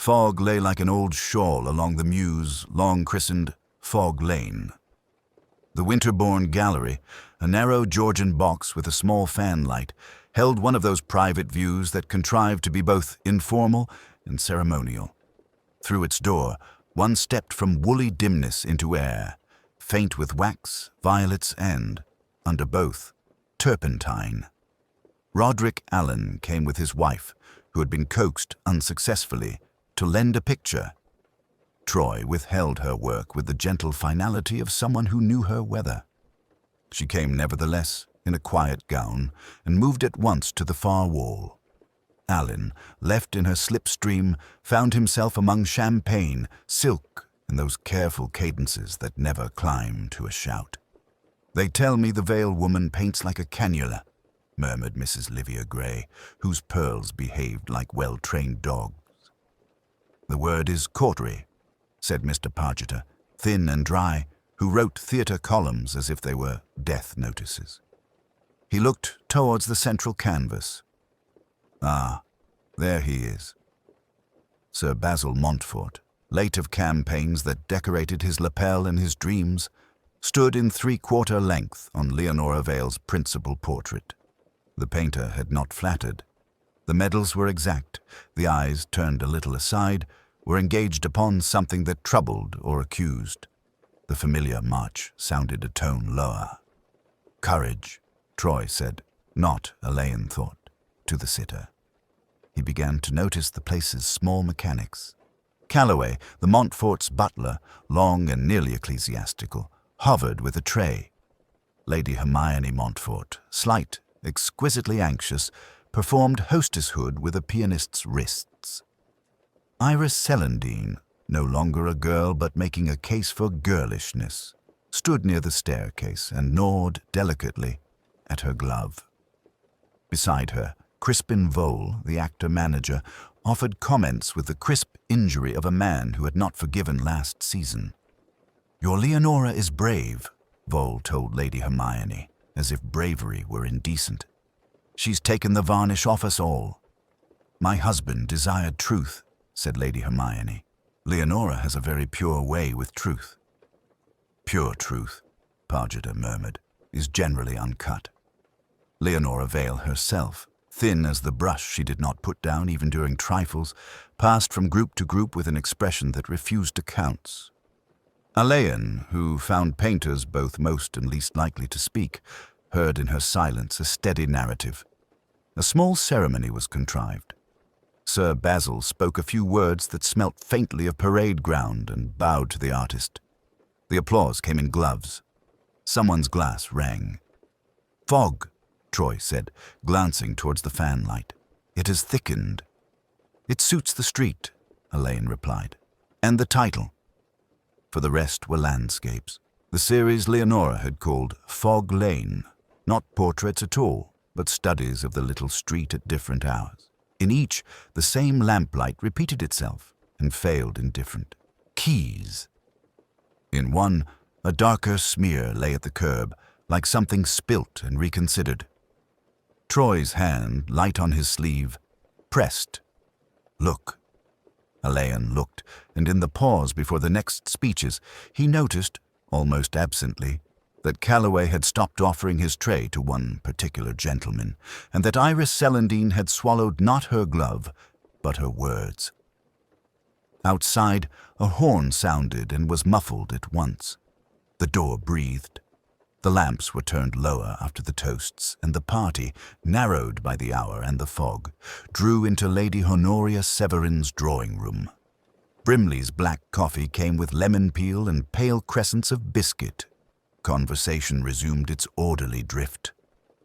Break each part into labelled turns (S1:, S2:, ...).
S1: Fog lay like an old shawl along the mews long christened Fog Lane. The Winterbourne Gallery, a narrow Georgian box with a small fanlight, held one of those private views that contrive to be both informal and ceremonial. Through its door, one stepped from woolly dimness into air, faint with wax, violets, and, under both, turpentine. Roderick Alleyn came with his wife, who had been coaxed unsuccessfully to lend a picture. Troy withheld her work with the gentle finality of someone who knew her weather. She came nevertheless in a quiet gown and moved at once to the far wall. Alleyn, left in her slipstream, found himself among champagne, silk, and those careful cadences that never climb to a shout. "They tell me the Vale woman paints like a cannula," murmured Mrs. Livia Gray, whose pearls behaved like well-trained dogs. "The word is cautery," said Mr. Pargeter, thin and dry, who wrote theatre columns as if they were death notices. He looked towards the central canvas. "Ah, there he is." Sir Basil Montfort, late of campaigns that decorated his lapel and his dreams, stood in three-quarter length on Leonora Vale's principal portrait. The painter had not flattered. The medals were exact, the eyes, turned a little aside, were engaged upon something that troubled or accused. The familiar march sounded a tone lower. "Courage," Troy said, not, Alleyn thought, to the sitter. He began to notice the place's small mechanics. Calloway, the Montfort's butler, long and nearly ecclesiastical, hovered with a tray. Lady Hermione Montfort, slight, exquisitely anxious, performed hostesshood with a pianist's wrists. Iris Celandine, no longer a girl but making a case for girlishness, stood near the staircase and gnawed delicately at her glove. Beside her, Crispin Vole, the actor-manager, offered comments with the crisp injury of a man who had not forgiven last season. "Your Leonora is brave," Vole told Lady Hermione, as if bravery were indecent. "She's taken the varnish off us all." "My husband desired truth," said Lady Hermione. "Leonora has a very pure way with truth." "Pure truth," Pargeter murmured, "is generally uncut." Leonora Vale herself, thin as the brush she did not put down even during trifles, passed from group to group with an expression that refused accounts. Alleyn, who found painters both most and least likely to speak, heard in her silence a steady narrative. A small ceremony was contrived. Sir Basil spoke a few words that smelt faintly of parade ground and bowed to the artist. The applause came in gloves. Someone's glass rang. "Fog," Troy said, glancing towards the fanlight. "It has thickened." "It suits the street," Alleyn replied. "And the title." For the rest were landscapes. The series Leonora had called Fog Lane, not portraits at all, but studies of the little street at different hours. In each, the same lamplight repeated itself and failed in different keys. In one, a darker smear lay at the curb, like something spilt and reconsidered. Troy's hand, light on his sleeve, pressed. "Look." Alleyn looked, and in the pause before the next speeches, he noticed, almost absently, that Calloway had stopped offering his tray to one particular gentleman, and that Iris Celandine had swallowed not her glove, but her words. Outside, a horn sounded and was muffled at once. The door breathed. The lamps were turned lower after the toasts, and the party, narrowed by the hour and the fog, drew into Lady Honoria Severin's drawing-room. Brimley's black coffee came with lemon peel and pale crescents of biscuit. Conversation resumed its orderly drift.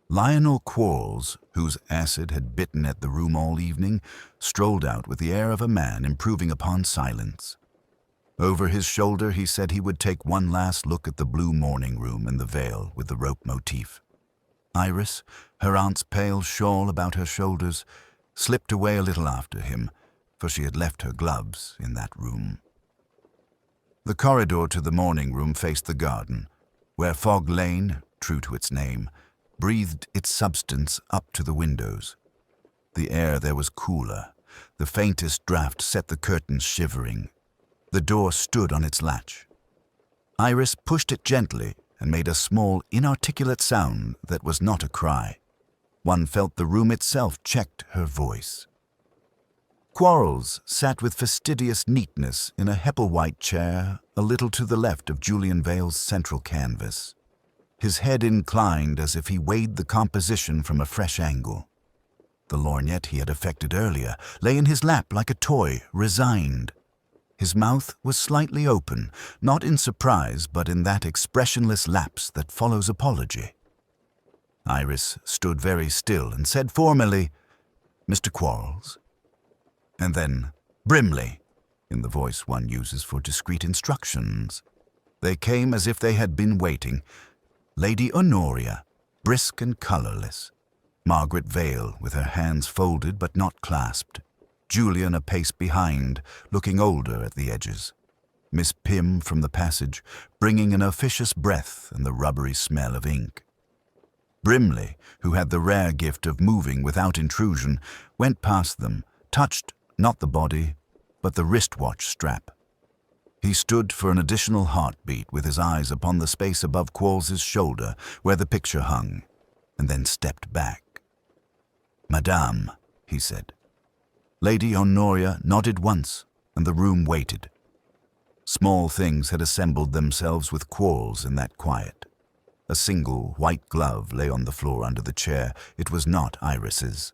S1: Lionel Quarles, whose acid had bitten at the room all evening, strolled out with the air of a man improving upon silence. Over his shoulder he said he would take one last look at the blue morning room and the veil with the rope motif. Iris, her aunt's pale shawl about her shoulders, slipped away a little after him, for she had left her gloves in that room. The corridor to the morning room faced the garden, where Fog Lane, true to its name, breathed its substance up to the windows. The air there was cooler, The faintest draught set the curtains shivering. The door stood on its latch. Iris pushed it gently and made a small, inarticulate sound that was not a cry. One felt the room itself checked her voice. Quarles sat with fastidious neatness in a Heppel-white chair a little to the left of Julian Vale's central canvas. His head inclined as if he weighed the composition from a fresh angle. The lorgnette he had affected earlier lay in his lap like a toy, resigned. His mouth was slightly open, not in surprise but in that expressionless lapse that follows apology. Iris stood very still and said formally, "Mr. Quarles," and then, "Brimley," in the voice one uses for discreet instructions. They came as if they had been waiting. Lady Honoria, brisk and colourless. Margaret Vale, with her hands folded but not clasped. Julian a pace behind, looking older at the edges. Miss Pym from the passage, bringing an officious breath and the rubbery smell of ink. Brimley, who had the rare gift of moving without intrusion, went past them, touched not the body, but the wristwatch strap. He stood for an additional heartbeat with his eyes upon the space above Quarles's shoulder where the picture hung, and then stepped back. "Madame," he said. Lady Honoria nodded once, and the room waited. Small things had assembled themselves with Quarles in that quiet. A single white glove lay on the floor under the chair. It was not Iris's.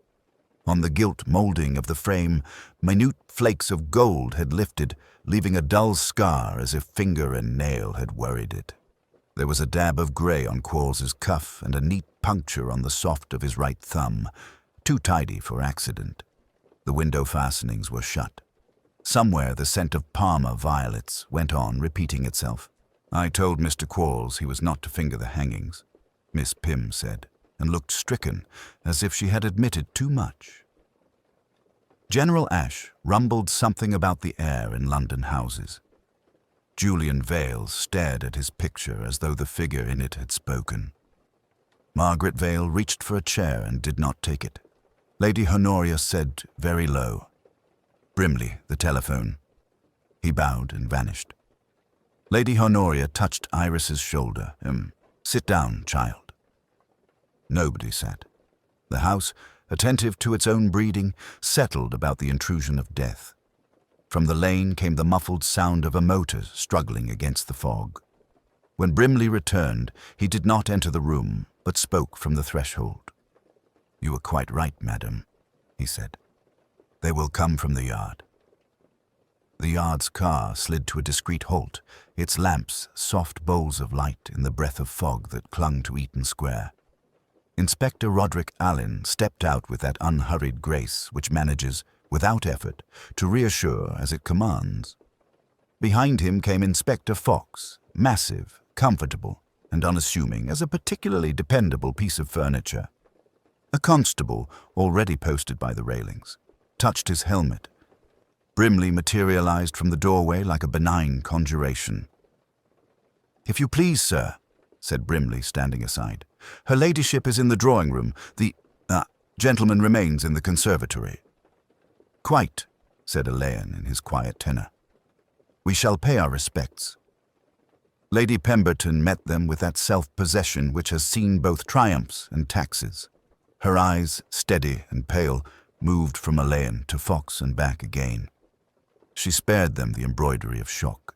S1: On the gilt moulding of the frame, minute flakes of gold had lifted, leaving a dull scar as if finger and nail had worried it. There was a dab of grey on Quarles's cuff and a neat puncture on the soft of his right thumb, too tidy for accident. The window fastenings were shut. Somewhere the scent of Parma violets went on, repeating itself. "I told Mr. Quarles he was not to finger the hangings," Miss Pym said, and looked stricken, as if she had admitted too much. General Ashe rumbled something about the air in London houses. Julian Vale stared at his picture as though the figure in it had spoken. Margaret Vale reached for a chair and did not take it. Lady Honoria said very low, "Brimley, the telephone." He bowed and vanished. Lady Honoria touched Iris's shoulder. "Sit down, child." Nobody sat. The house, attentive to its own breeding, settled about the intrusion of death. From the lane came the muffled sound of a motor struggling against the fog. When Brimley returned, he did not enter the room, but spoke from the threshold. "You were quite right, madam," he said. "They will come from the yard." The yard's car slid to a discreet halt, its lamps soft bowls of light in the breath of fog that clung to Eaton Square. Inspector Roderick Alleyn stepped out with that unhurried grace which manages, without effort, to reassure as it commands. Behind him came Inspector Fox, massive, comfortable, and unassuming as a particularly dependable piece of furniture. A constable, already posted by the railings, touched his helmet. Brimley materialized from the doorway like a benign conjuration. "If you please, sir," said Brimley, standing aside. "Her ladyship is in the drawing-room. The gentleman remains in the conservatory." "Quite," said Alleyn in his quiet tenor. "We shall pay our respects." Lady Pemberton met them with that self-possession which has seen both triumphs and taxes. Her eyes, steady and pale, moved from Alleyn to Fox and back again. She spared them the embroidery of shock.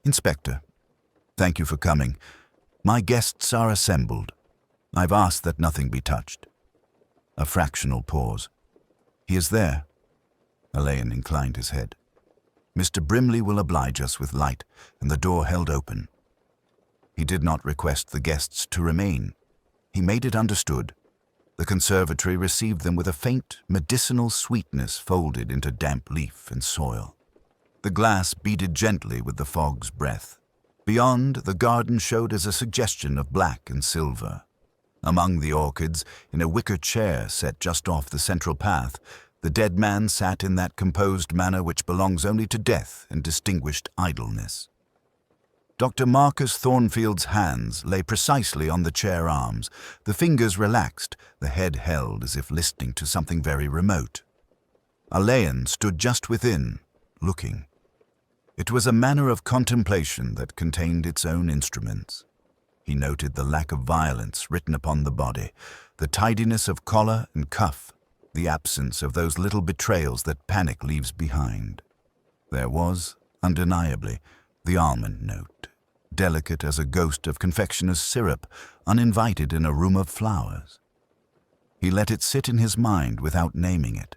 S1: "Inspector, thank you for coming. My guests are assembled. I've asked that nothing be touched." A fractional pause. "He is there." Alleyn inclined his head. "Mr. Brimley will oblige us with light, and the door held open." He did not request the guests to remain. He made it understood. The conservatory received them with a faint, medicinal sweetness folded into damp leaf and soil. The glass beaded gently with the fog's breath. Beyond, the garden showed as a suggestion of black and silver. Among the orchids, in a wicker chair set just off the central path, the dead man sat in that composed manner which belongs only to death and distinguished idleness. Dr. Marcus Thornfield's hands lay precisely on the chair arms, the fingers relaxed, the head held as if listening to something very remote. Alleyn stood just within, looking. It was a manner of contemplation that contained its own instruments. He noted the lack of violence written upon the body, the tidiness of collar and cuff, the absence of those little betrayals that panic leaves behind. There was, undeniably, the almond note, delicate as a ghost of confectioner's syrup, uninvited in a room of flowers. He let it sit in his mind without naming it.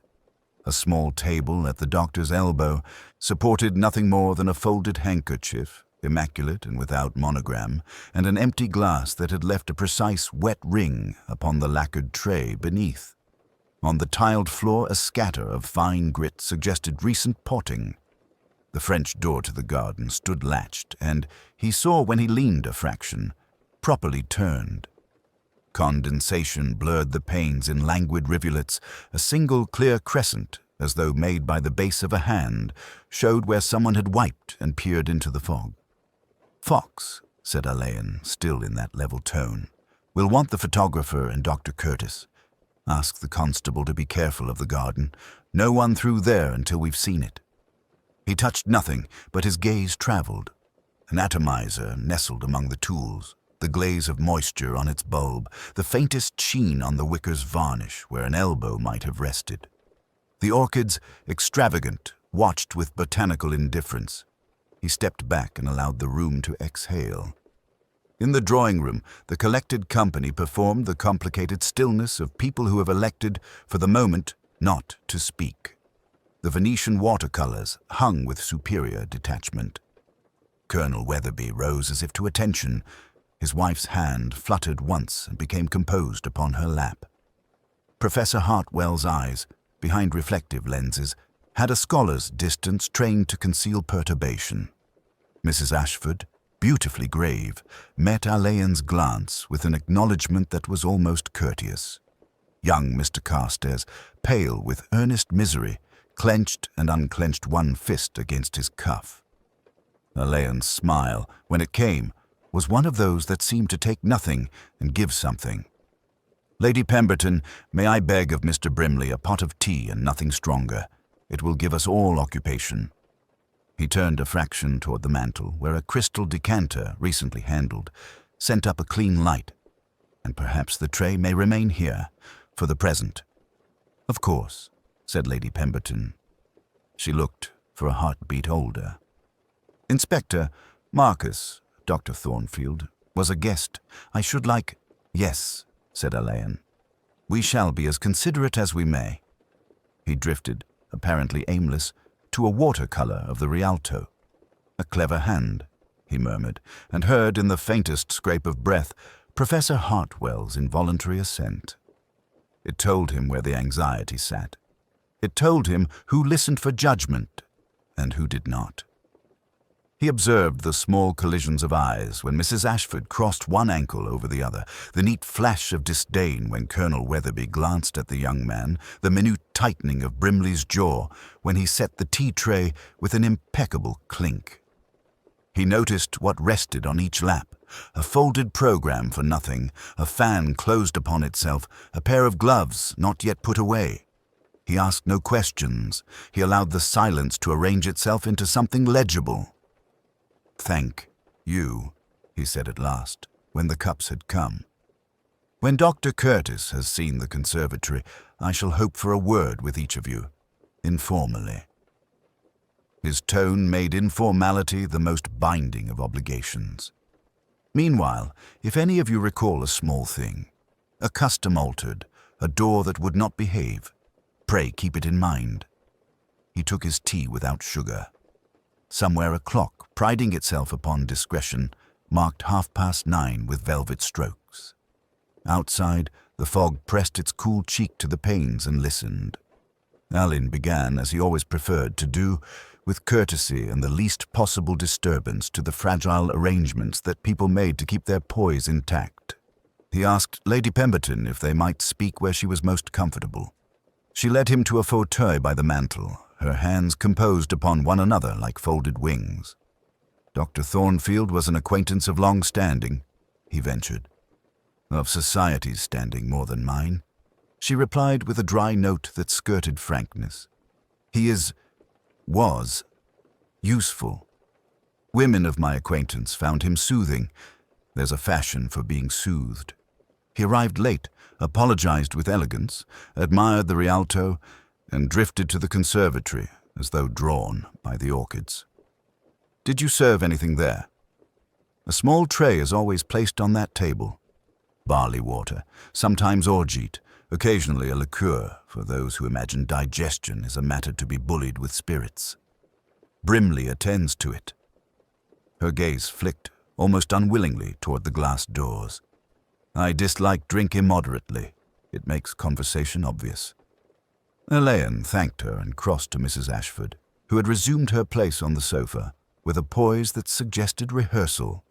S1: A small table at the doctor's elbow supported nothing more than a folded handkerchief, immaculate and without monogram, and an empty glass that had left a precise wet ring upon the lacquered tray beneath. On the tiled floor, a scatter of fine grit suggested recent potting. The French door to the garden stood latched, and he saw when he leaned a fraction, properly turned. Condensation blurred the panes in languid rivulets. A single clear crescent, as though made by the base of a hand, showed where someone had wiped and peered into the fog. "Fox," said Alleyn, still in that level tone, "will want the photographer and Dr. Curtis. Ask the constable to be careful of the garden. No one through there until we've seen it." He touched nothing, but his gaze traveled. An atomizer nestled among the tools, the glaze of moisture on its bulb, the faintest sheen on the wicker's varnish where an elbow might have rested. The orchids, extravagant, watched with botanical indifference. He stepped back and allowed the room to exhale. In the drawing room, the collected company performed the complicated stillness of people who have elected, for the moment, not to speak. The Venetian watercolors hung with superior detachment. Colonel Weatherby rose as if to attention. His wife's hand fluttered once and became composed upon her lap. Professor Hartwell's eyes, behind reflective lenses, had a scholar's distance trained to conceal perturbation. Mrs. Ashford, beautifully grave, met Alleyn's glance with an acknowledgment that was almost courteous. Young Mr. Carstairs, pale with earnest misery, clenched and unclenched one fist against his cuff. Alleyn's smile, when it came, was one of those that seemed to take nothing and give something. "Lady Pemberton, may I beg of Mr. Brimley a pot of tea and nothing stronger? It will give us all occupation." He turned a fraction toward the mantel, where a crystal decanter, recently handled, sent up a clean light. "And perhaps the tray may remain here, for the present." "Of course," said Lady Pemberton. She looked for a heartbeat older. "Inspector, Marcus, Dr. Thornfield, was a guest. I should like—" "Yes," said Alleyn. "We shall be as considerate as we may." He drifted, apparently aimless, to a watercolor of the Rialto. "A clever hand," he murmured, and heard in the faintest scrape of breath Professor Hartwell's involuntary assent. It told him where the anxiety sat. It told him who listened for judgment and who did not. He observed the small collisions of eyes when Mrs. Ashford crossed one ankle over the other, the neat flash of disdain when Colonel Weatherby glanced at the young man, the minute tightening of Brimley's jaw when he set the tea tray with an impeccable clink. He noticed what rested on each lap, a folded program for nothing, a fan closed upon itself, a pair of gloves not yet put away. He asked no questions. He allowed the silence to arrange itself into something legible. "Thank you," he said at last, when the cups had come. "When Dr. Curtis has seen the conservatory, I shall hope for a word with each of you, informally." His tone made informality the most binding of obligations. "Meanwhile, if any of you recall a small thing, a custom altered, a door that would not behave, pray keep it in mind." He took his tea without sugar. Somewhere a clock, priding itself upon discretion, marked 9:30 with velvet strokes. Outside, the fog pressed its cool cheek to the panes and listened. Alleyn began, as he always preferred to do, with courtesy and the least possible disturbance to the fragile arrangements that people made to keep their poise intact. He asked Lady Pemberton if they might speak where she was most comfortable. She led him to a fauteuil by the mantel, her hands composed upon one another like folded wings. "Dr. Thornfield was an acquaintance of long standing," he ventured. "Of society's standing more than mine," she replied with a dry note that skirted frankness. Was useful. Women of my acquaintance found him soothing. There's a fashion for being soothed. He arrived late, apologized with elegance, admired the Rialto, and drifted to the conservatory, as though drawn by the orchids. Did you serve anything there? A small tray is always placed on that table. Barley water, sometimes orgeat, occasionally a liqueur for those who imagine digestion is a matter to be bullied with spirits. Brimley attends to it. Her gaze flicked, almost unwillingly, toward the glass doors. I dislike drink immoderately. It makes conversation obvious. Alleyn thanked her and crossed to Mrs. Ashford, who had resumed her place on the sofa, with a poise that suggested rehearsal.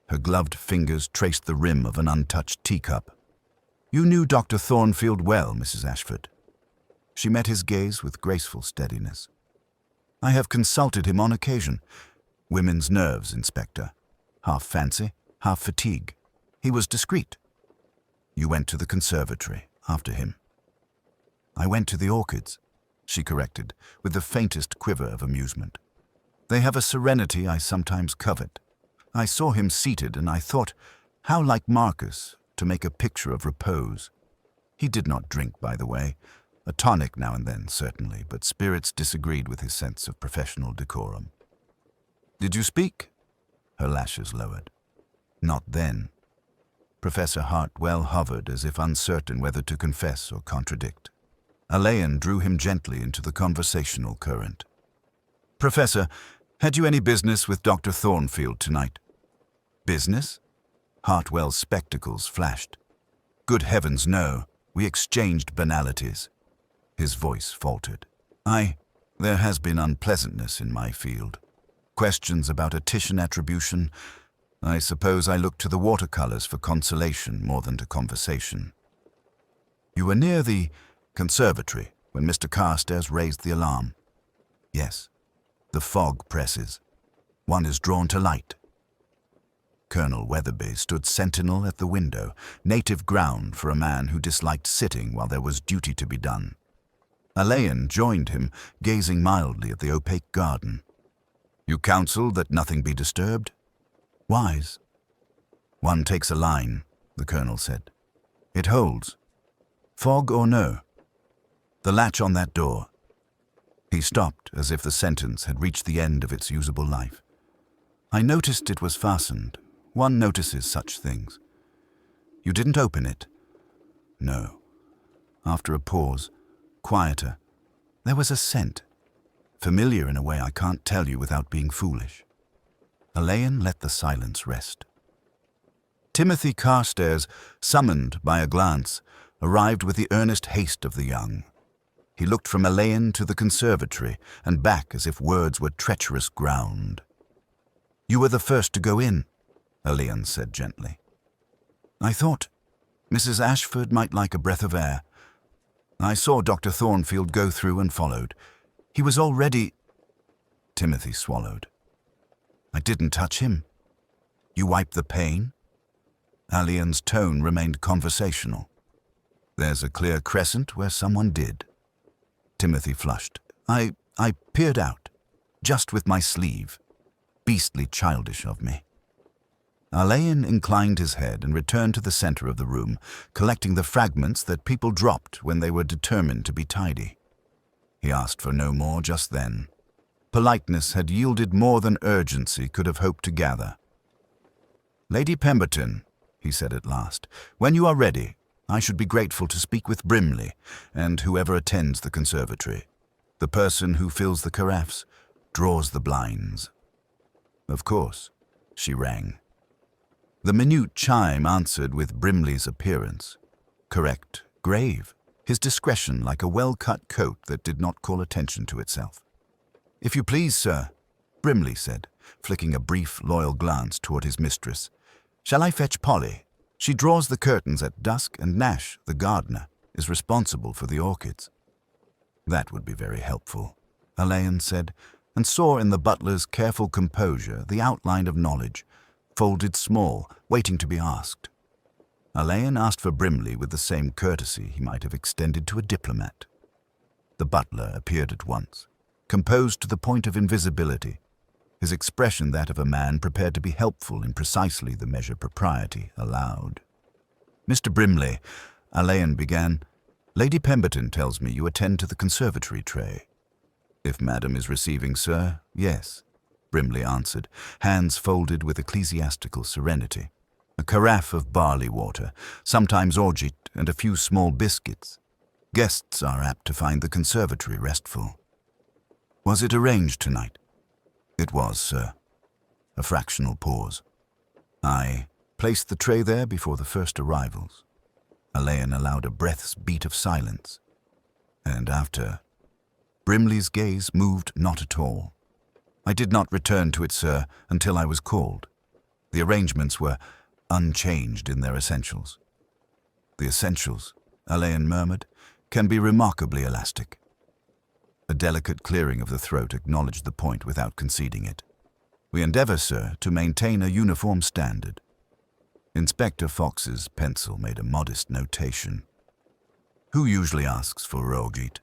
S1: Her gloved fingers traced the rim of an untouched teacup. You knew Dr. Thornfield well, Mrs. Ashford. She met his gaze with graceful steadiness. I have consulted him on occasion. Women's nerves, Inspector. Half fancy, half fatigue. He was discreet. You went to the conservatory after him. I went to the orchids, she corrected, with the faintest quiver of amusement. They have a serenity I sometimes covet. I saw him seated, and I thought, how like Marcus, to make a picture of repose. He did not drink, by the way. A tonic now and then, certainly, but spirits disagreed with his sense of professional decorum. Did you speak? Her lashes lowered. Not then. Professor Hartwell hovered as if uncertain whether to confess or contradict. Alleyn drew him gently into the conversational current. Professor, had you any business with Dr. Thornfield tonight? Business? Hartwell's spectacles flashed. Good heavens, no. We exchanged banalities. His voice faltered. There has been unpleasantness in my field. Questions about a Titian attribution. I suppose I looked to the watercolors for consolation more than to conversation. You were near the conservatory when Mr. Carstairs raised the alarm. Yes. The fog presses. One is drawn to light. Colonel Weatherby stood sentinel at the window, native ground for a man who disliked sitting while there was duty to be done. Alleyn joined him, gazing mildly at the opaque garden. You counsel that nothing be disturbed? Wise. One takes a line, the colonel said. It holds. Fog or no? The latch on that door. He stopped as if the sentence had reached the end of its usable life. I noticed it was fastened. One notices such things. You didn't open it? No. After a pause, quieter, there was a scent. Familiar in a way I can't tell you without being foolish. Alleyn let the silence rest. Timothy Carstairs, summoned by a glance, arrived with the earnest haste of the young. He looked from Alleyn to the conservatory and back as if words were treacherous ground. You were the first to go in, Alleyn said gently. I thought Mrs. Ashford might like a breath of air. I saw Dr. Thornfield go through and followed. He was already... Timothy swallowed. I didn't touch him. You wiped the pain? Alleyn's tone remained conversational. There's a clear crescent where someone did. Timothy flushed. I peered out, just with my sleeve. Beastly childish of me. Alleyn inclined his head and returned to the center of the room, collecting the fragments that people dropped when they were determined to be tidy. He asked for no more just then. Politeness had yielded more than urgency could have hoped to gather. Lady Pemberton, he said at last, when you are ready, I should be grateful to speak with Brimley and whoever attends the conservatory. The person who fills the carafes, draws the blinds. Of course, she rang. The minute chime answered with Brimley's appearance. Correct, grave, his discretion like a well-cut coat that did not call attention to itself. If you please, sir, Brimley said, flicking a brief, loyal glance toward his mistress. Shall I fetch Polly? She draws the curtains at dusk, and Nash, the gardener, is responsible for the orchids. That would be very helpful, Alleyn said, and saw in the butler's careful composure the outline of knowledge, folded small, waiting to be asked. Alleyn asked for Brimley with the same courtesy he might have extended to a diplomat. The butler appeared at once, composed to the point of invisibility, his expression that of a man prepared to be helpful in precisely the measure propriety allowed. "Mr. Brimley," Alleyn began, "Lady Pemberton tells me you attend to the conservatory tray." "If Madam is receiving, sir, yes," Brimley answered, hands folded with ecclesiastical serenity. "A carafe of barley water, sometimes orgeat, and a few small biscuits. Guests are apt to find the conservatory restful." "Was it arranged tonight?" "It was, sir." A fractional pause. "I placed the tray there before the first arrivals." Alleyn allowed a breath's beat of silence. "And after?" Brimley's gaze moved not at all. "I did not return to it, sir, until I was called. The arrangements were unchanged in their essentials." "The essentials," Alleyn murmured, "can be remarkably elastic." A delicate clearing of the throat acknowledged the point without conceding it. "We endeavor, sir, to maintain a uniform standard." Inspector Fox's pencil made a modest notation. "Who usually asks for orgeat?"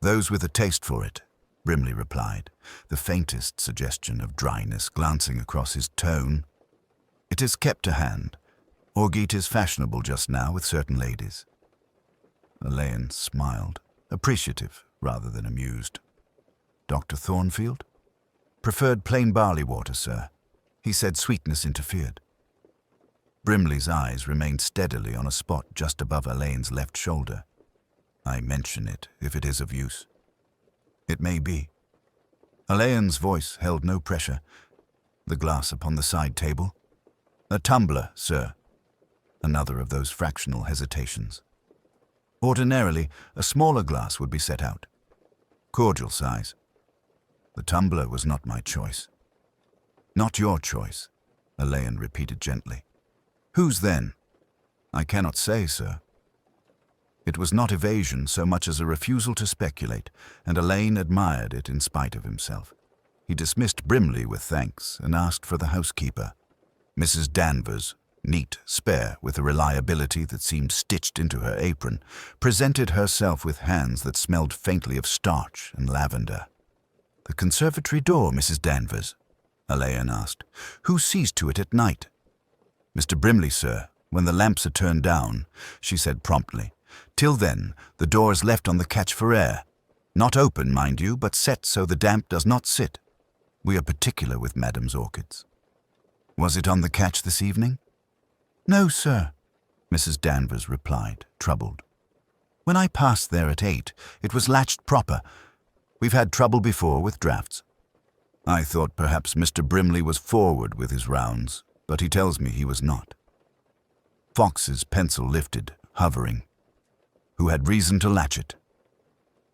S1: "Those with a taste for it," Brimley replied, the faintest suggestion of dryness glancing across his tone. "It is kept to hand. Orgeat is fashionable just now with certain ladies." Alleyn smiled, appreciative rather than amused. "Dr. Thornfield?" "Preferred plain barley water, sir. He said sweetness interfered." Brimley's eyes remained steadily on a spot just above Alleyn's left shoulder. "I mention it if it is of use." "It may be." Alleyn's voice held no pressure. "The glass upon the side table?" "A tumbler, sir." Another of those fractional hesitations. "Ordinarily, a smaller glass would be set out." "Cordial size." "The tumbler was not my choice." "Not your choice," Alleyn repeated gently. "Whose then?" "I cannot say, sir." It was not evasion so much as a refusal to speculate, and Alleyn admired it in spite of himself. He dismissed Brimley with thanks and asked for the housekeeper. Mrs. Danvers, neat, spare, with a reliability that seemed stitched into her apron, presented herself with hands that smelled faintly of starch and lavender. "The conservatory door, Mrs. Danvers?" Alleyn asked. "Who sees to it at night?" "Mr. Brimley, sir, when the lamps are turned down," she said promptly. "Till then, the door is left on the catch for air. Not open, mind you, but set so the damp does not sit. We are particular with Madam's orchids." "Was it on the catch this evening?" "No, sir," Mrs. Danvers replied, troubled. "When I passed there at 8, it was latched proper. We've had trouble before with drafts." "I thought perhaps Mr. Brimley was forward with his rounds, but he tells me he was not." Fox's pencil lifted, hovering. "Who had reason to latch it?"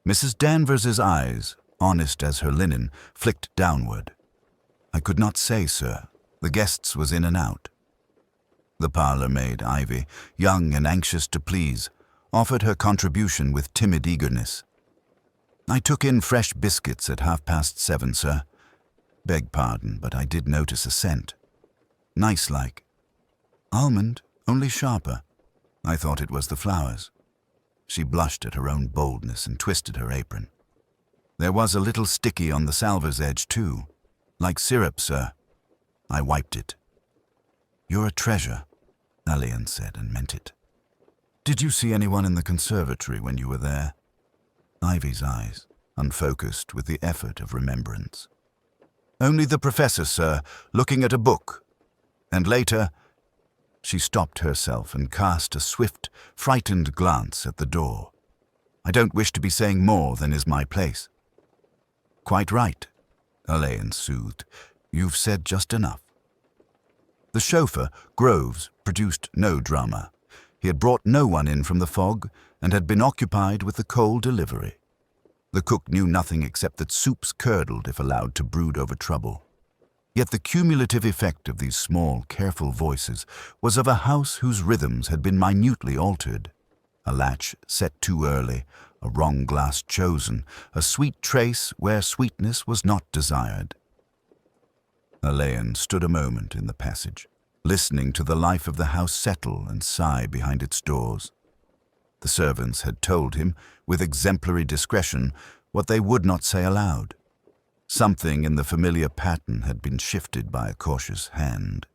S1: Mrs. Danvers's eyes, honest as her linen, flicked downward. "I could not say, sir. The guests was in and out." The parlour-maid, Ivy, young and anxious to please, offered her contribution with timid eagerness. "I took in fresh biscuits at 7:30, sir. Beg pardon, but I did notice a scent. Nice-like. Almond, only sharper. I thought it was the flowers." She blushed at her own boldness and twisted her apron. "There was a little sticky on the salver's edge, too. Like syrup, sir. I wiped it." "You're a treasure," Alleyn said, and meant it. "Did you see anyone in the conservatory when you were there?" Ivy's eyes, unfocused with the effort of remembrance. "Only the professor, sir, looking at a book. And later—" She stopped herself and cast a swift, frightened glance at the door. "I don't wish to be saying more than is my place." "Quite right," Alleyn soothed. "You've said just enough." The chauffeur, Groves, produced no drama. He had brought no one in from the fog and had been occupied with the coal delivery. The cook knew nothing except that soups curdled if allowed to brood over trouble. Yet the cumulative effect of these small, careful voices was of a house whose rhythms had been minutely altered. A latch set too early, a wrong glass chosen, a sweet trace where sweetness was not desired. Alleyn stood a moment in the passage, listening to the life of the house settle and sigh behind its doors. The servants had told him, with exemplary discretion, what they would not say aloud. Something in the familiar pattern had been shifted by a cautious hand.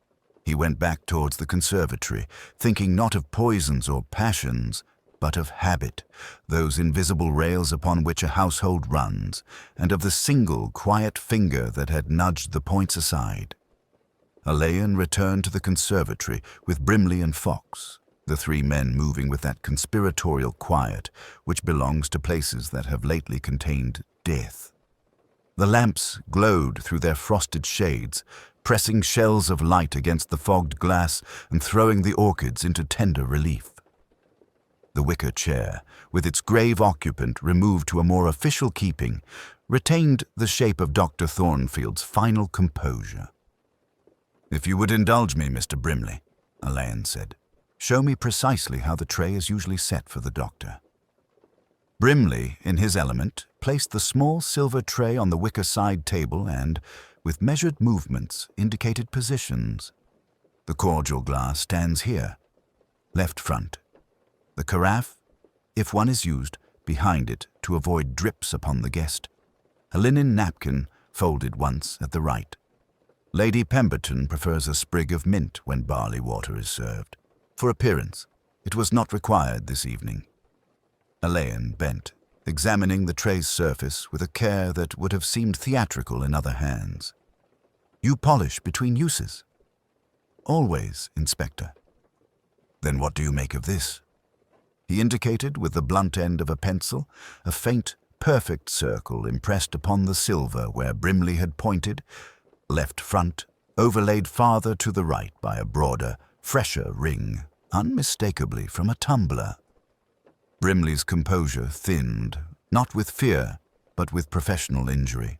S1: He went back towards the conservatory, thinking not of poisons or passions, but of habit, those invisible rails upon which a household runs, and of the single, quiet finger that had nudged the points aside. Alleyn returned to the conservatory with Brimley and Fox, the three men moving with that conspiratorial quiet which belongs to places that have lately contained death. The lamps glowed through their frosted shades, pressing shells of light against the fogged glass and throwing the orchids into tender relief. The wicker chair, with its grave occupant removed to a more official keeping, retained the shape of Dr. Thornfield's final composure. "If you would indulge me, Mr. Brimley," Alleyn said, "show me precisely how the tray is usually set for the doctor." Brimley, in his element, placed the small silver tray on the wicker side table and, with measured movements, indicated positions. "The cordial glass stands here, left front. The carafe, if one is used, behind it to avoid drips upon the guest. A linen napkin folded once at the right. Lady Pemberton prefers a sprig of mint when barley water is served. For appearance, it was not required this evening." Alleyn bent, examining the tray's surface with a care that would have seemed theatrical in other hands. "You polish between uses?" "Always, Inspector." "Then what do you make of this?" He indicated with the blunt end of a pencil a faint, perfect circle impressed upon the silver where Brimley had pointed, left front, overlaid farther to the right by a broader, fresher ring, unmistakably from a tumbler. Brimley's composure thinned, not with fear, but with professional injury.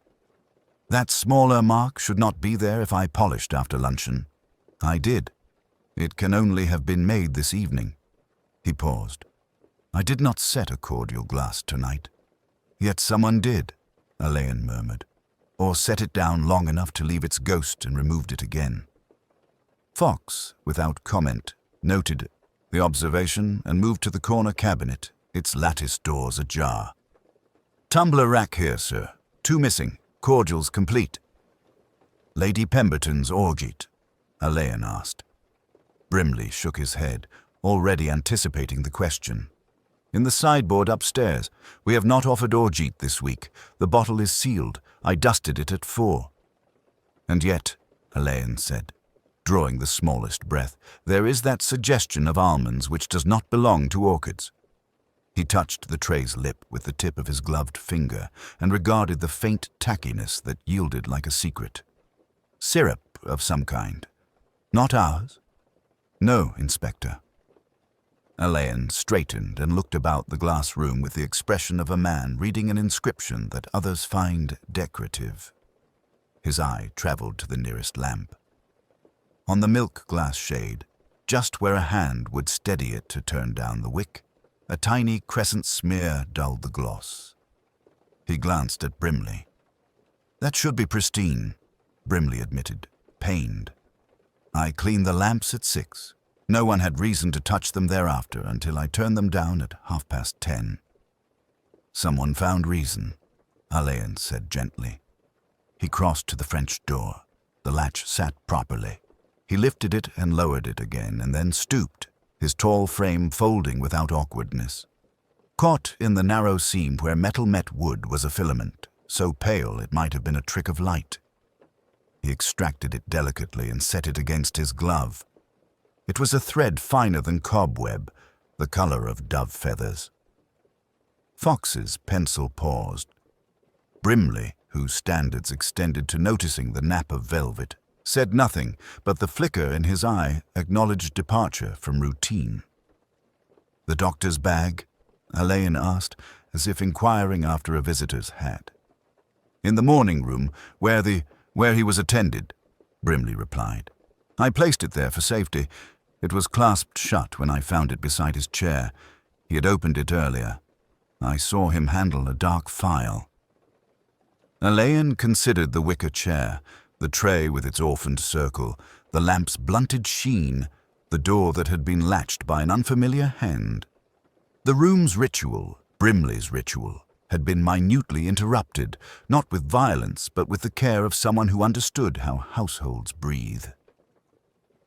S1: "That smaller mark should not be there if I polished after luncheon. I did. It can only have been made this evening." He paused. "I did not set a cordial glass tonight." "Yet someone did," Alleyn murmured, "or set it down long enough to leave its ghost and removed it again." Fox, without comment, noted the observation and moved to the corner cabinet, its lattice doors ajar. "Tumbler rack here, sir. 2 missing. Cordials complete." "Lady Pemberton's orgeat?" Alleyn asked. Brimley shook his head, already anticipating the question. "In the sideboard upstairs. We have not offered orgeat this week. The bottle is sealed. I dusted it at 4. "And yet," Alleyn said, drawing the smallest breath, "there is that suggestion of almonds which does not belong to orchids." He touched the tray's lip with the tip of his gloved finger and regarded the faint tackiness that yielded like a secret. "Syrup of some kind. Not ours?" "No, Inspector." Alleyn straightened and looked about the glass room with the expression of a man reading an inscription that others find decorative. His eye traveled to the nearest lamp. On the milk glass shade, just where a hand would steady it to turn down the wick, a tiny crescent smear dulled the gloss. He glanced at Brimley. "That should be pristine," Brimley admitted, pained. "I cleaned the lamps at 6. No one had reason to touch them thereafter until I turned them down at 10:30. "Someone found reason," Alleyn said gently. He crossed to the French door. The latch sat properly. He lifted it and lowered it again, and then stooped, his tall frame folding without awkwardness. Caught in the narrow seam where metal met wood was a filament, so pale it might have been a trick of light. He extracted it delicately and set it against his glove. It was a thread finer than cobweb, the color of dove feathers. Fox's pencil paused. Brimley, whose standards extended to noticing the nap of velvet, said nothing, but the flicker in his eye acknowledged departure from routine. "The doctor's bag?" Alleyn asked, as if inquiring after a visitor's hat. "In the morning room, where he was attended," Brimley replied. "I placed it there for safety. It was clasped shut when I found it beside his chair. He had opened it earlier. I saw him handle a dark file." Alleyn considered the wicker chair, the tray with its orphaned circle, the lamp's blunted sheen, the door that had been latched by an unfamiliar hand. The room's ritual, Brimley's ritual, had been minutely interrupted, not with violence, but with the care of someone who understood how households breathe.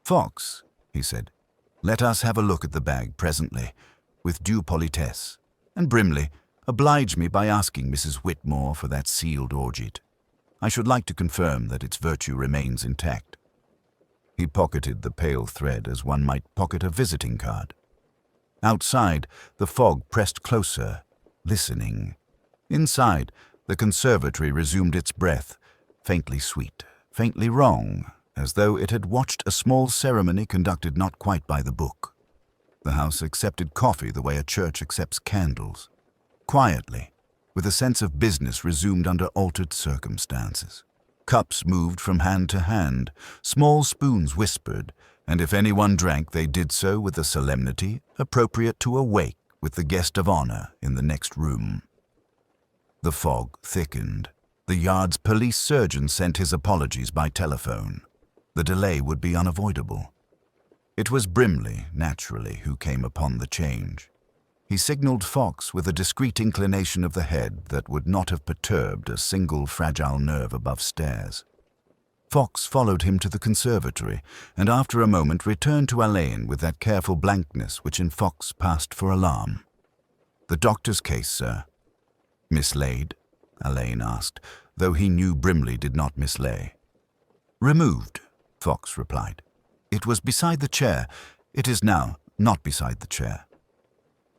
S1: "Fox," he said, "let us have a look at the bag presently, with due politesse. And Brimley, oblige me by asking Mrs. Whitmore for that sealed orgeat. I should like to confirm that its virtue remains intact." He pocketed the pale thread as one might pocket a visiting card. Outside, the fog pressed closer, listening. Inside, the conservatory resumed its breath, faintly sweet, faintly wrong, as though it had watched a small ceremony conducted not quite by the book. The house accepted coffee the way a church accepts candles, quietly, with a sense of business resumed under altered circumstances. Cups moved from hand to hand, small spoons whispered, and if anyone drank, they did so with a solemnity appropriate to a wake with the guest of honor in the next room. The fog thickened. The yard's police surgeon sent his apologies by telephone. The delay would be unavoidable. It was Brimley, naturally, who came upon the change. He signaled Fox with a discreet inclination of the head that would not have perturbed a single fragile nerve above stairs. Fox followed him to the conservatory, and after a moment returned to Alleyn with that careful blankness which in Fox passed for alarm. "The doctor's case, sir." "Mislaid?" Alleyn asked, though he knew Brimley did not mislay. "Removed," Fox replied. "It was beside the chair. It is now not beside the chair."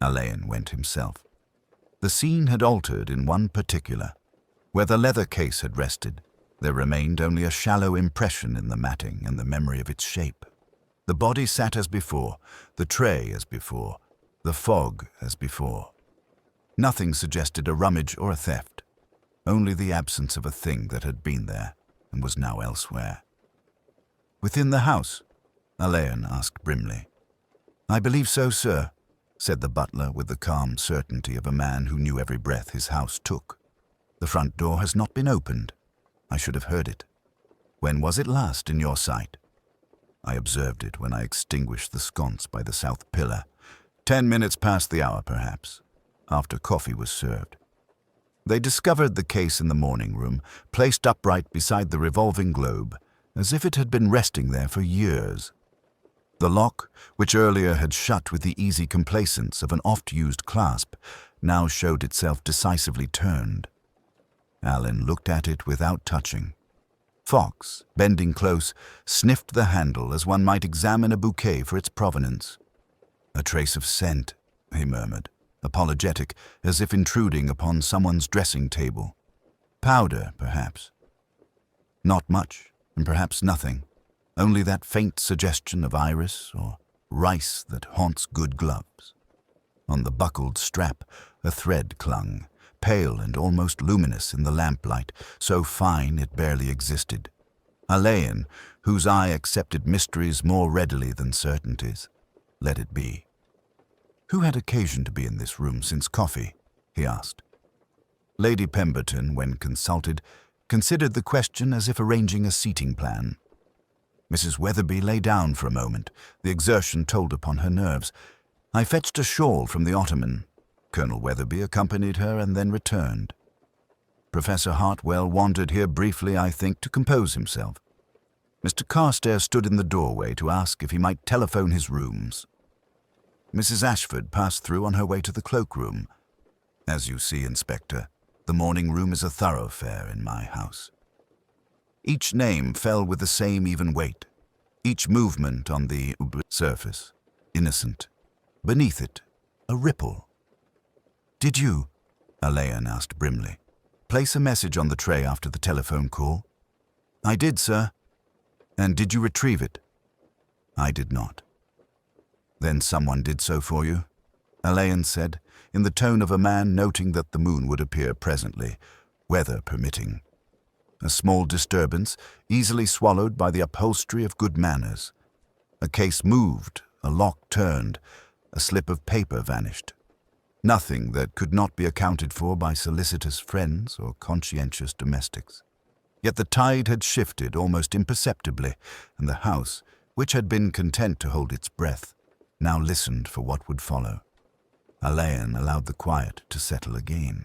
S1: Alleyn went himself. The scene had altered in one particular. Where the leather case had rested, there remained only a shallow impression in the matting and the memory of its shape. The body sat as before, the tray as before, the fog as before. Nothing suggested a rummage or a theft, only the absence of a thing that had been there and was now elsewhere. "Within the house?" Alleyn asked Brimley. "I believe so, sir," said the butler with the calm certainty of a man who knew every breath his house took. "The front door has not been opened. I should have heard it. When was it last in your sight?" "I observed it when I extinguished the sconce by the south pillar. 10 minutes past the hour, perhaps, after coffee was served." They discovered the case in the morning room, placed upright beside the revolving globe, as if it had been resting there for years. The lock, which earlier had shut with the easy complacence of an oft-used clasp, now showed itself decisively turned. Alleyn looked at it without touching. Fox, bending close, sniffed the handle as one might examine a bouquet for its provenance. "A trace of scent," he murmured, apologetic, as if intruding upon someone's dressing table. "Powder, perhaps." "Not much, and perhaps nothing. Only that faint suggestion of iris or rice that haunts good gloves." On the buckled strap, a thread clung, pale and almost luminous in the lamplight, so fine it barely existed. Alleyn, whose eye accepted mysteries more readily than certainties, let it be. "Who had occasion to be in this room since coffee?" he asked. Lady Pemberton, when consulted, considered the question as if arranging a seating plan. Mrs. Weatherby lay down for a moment. The exertion told upon her nerves. "I fetched a shawl from the ottoman." Colonel Weatherby accompanied her and then returned. "Professor Hartwell wandered here briefly, I think, to compose himself. Mr. Carstairs stood in the doorway to ask if he might telephone his rooms. Mrs. Ashford passed through on her way to the cloakroom. As you see, Inspector, the morning room is a thoroughfare in my house." Each name fell with the same even weight, each movement on the surface, innocent. Beneath it, a ripple. "Did you," Alleyn asked Brimley, "place a message on the tray after the telephone call?" "I did, sir." "And did you retrieve it?" "I did not." "Then someone did so for you," Alleyn said, in the tone of a man noting that the moon would appear presently, weather permitting. A small disturbance, easily swallowed by the upholstery of good manners. A case moved, a lock turned, a slip of paper vanished. Nothing that could not be accounted for by solicitous friends or conscientious domestics. Yet the tide had shifted almost imperceptibly, and the house, which had been content to hold its breath, now listened for what would follow. Alleyn allowed the quiet to settle again.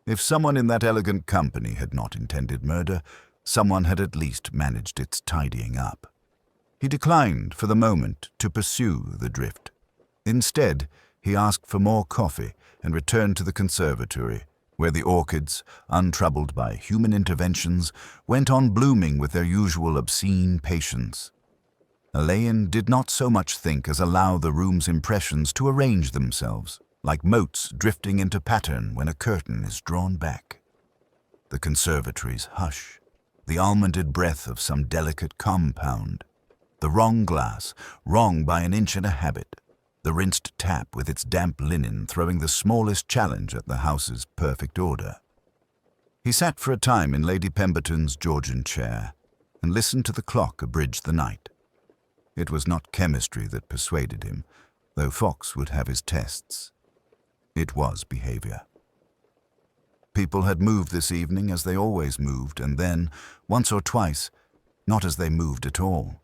S1: If someone in that elegant company had not intended murder, someone had at least managed its tidying up. He declined, for the moment, to pursue the drift. Instead, he asked for more coffee and returned to the conservatory, where the orchids, untroubled by human interventions, went on blooming with their usual obscene patience. Alleyn did not so much think as allow the room's impressions to arrange themselves, like motes drifting into pattern when a curtain is drawn back. The conservatory's hush, the almonded breath of some delicate compound, the wrong glass, wrong by an inch and a habit, the rinsed tap with its damp linen throwing the smallest challenge at the house's perfect order. He sat for a time in Lady Pemberton's Georgian chair and listened to the clock abridge the night. It was not chemistry that persuaded him, though Fox would have his tests. It was behavior. People had moved this evening as they always moved, and then, once or twice, not as they moved at all.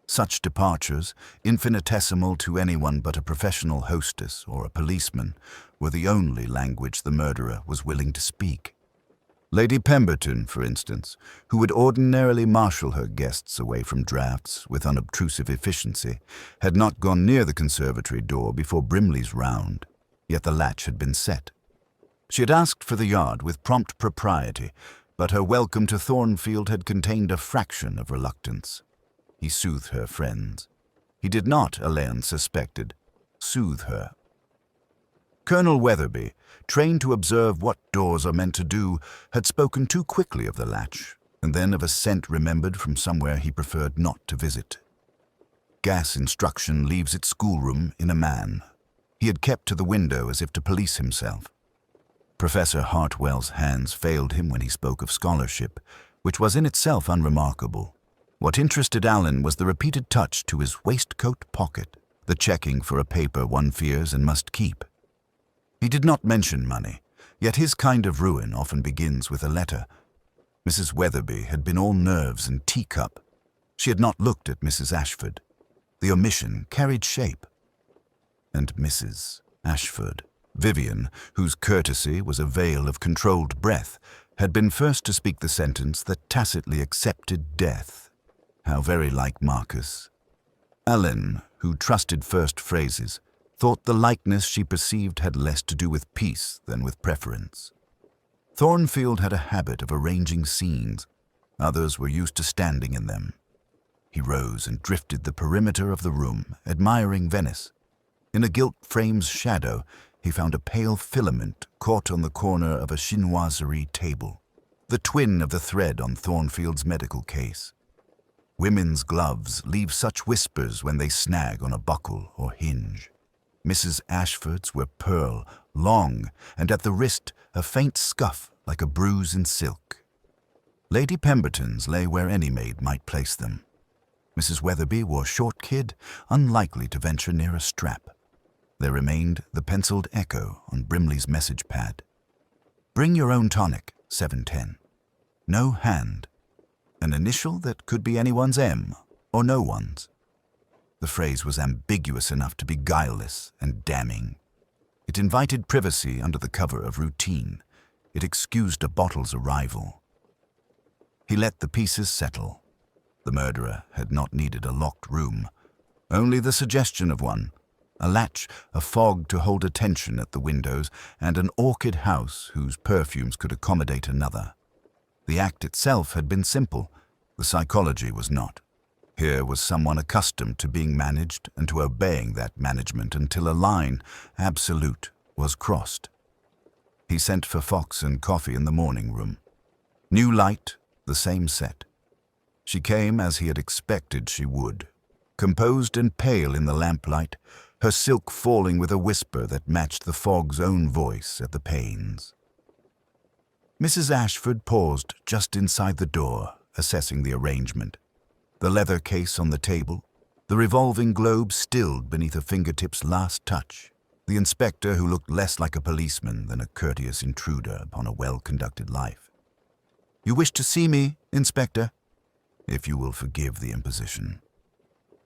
S1: Such departures, infinitesimal to anyone but a professional hostess or a policeman, were the only language the murderer was willing to speak. Lady Pemberton, for instance, who would ordinarily marshal her guests away from draughts with unobtrusive efficiency, had not gone near the conservatory door before Brimley's round, yet the latch had been set. She had asked for the yard with prompt propriety, but her welcome to Thornfield had contained a fraction of reluctance. He soothed her friends. He did not, Alleyn suspected, soothe her. Colonel Weatherby, trained to observe what doors are meant to do, had spoken too quickly of the latch, and then of a scent remembered from somewhere he preferred not to visit. Gas instruction leaves its schoolroom in a man. He had kept to the window as if to police himself. Professor Hartwell's hands failed him when he spoke of scholarship, which was in itself unremarkable. What interested Alleyn was the repeated touch to his waistcoat pocket, the checking for a paper one fears and must keep. He did not mention money, yet his kind of ruin often begins with a letter. Mrs. Weatherby had been all nerves and teacup. She had not looked at Mrs. Ashford. The omission carried shape. And Mrs. Ashford, Vivian, whose courtesy was a veil of controlled breath, had been first to speak the sentence that tacitly accepted death. How very like Marcus. Alleyn, who trusted first phrases, thought the likeness she perceived had less to do with peace than with preference. Thornfield had a habit of arranging scenes. Others were used to standing in them. He rose and drifted the perimeter of the room, admiring Venice. In a gilt frame's shadow, he found a pale filament caught on the corner of a chinoiserie table, the twin of the thread on Thornfield's medical case. Women's gloves leave such whispers when they snag on a buckle or hinge. Mrs. Ashford's were pearl, long, and at the wrist a faint scuff like a bruise in silk. Lady Pemberton's lay where any maid might place them. Mrs. Weatherby wore short kid, unlikely to venture near a strap. There remained the penciled echo on Brimley's message pad. Bring your own tonic, 7:10. No hand. An initial that could be anyone's M, or no one's. The phrase was ambiguous enough to be guileless and damning. It invited privacy under the cover of routine. It excused a bottle's arrival. He let the pieces settle. The murderer had not needed a locked room, only the suggestion of one, a latch, a fog to hold attention at the windows, and an orchid house whose perfumes could accommodate another. The act itself had been simple. The psychology was not. Here was someone accustomed to being managed and to obeying that management until a line, absolute, was crossed. He sent for Fox and coffee in the morning room. New light, the same set. She came as he had expected she would, composed and pale in the lamplight, her silk falling with a whisper that matched the fog's own voice at the panes. Mrs. Ashford paused just inside the door, assessing the arrangement. The leather case on the table, the revolving globe stilled beneath a fingertip's last touch, the inspector who looked less like a policeman than a courteous intruder upon a well-conducted life. "You wish to see me, Inspector?" "If you will forgive the imposition."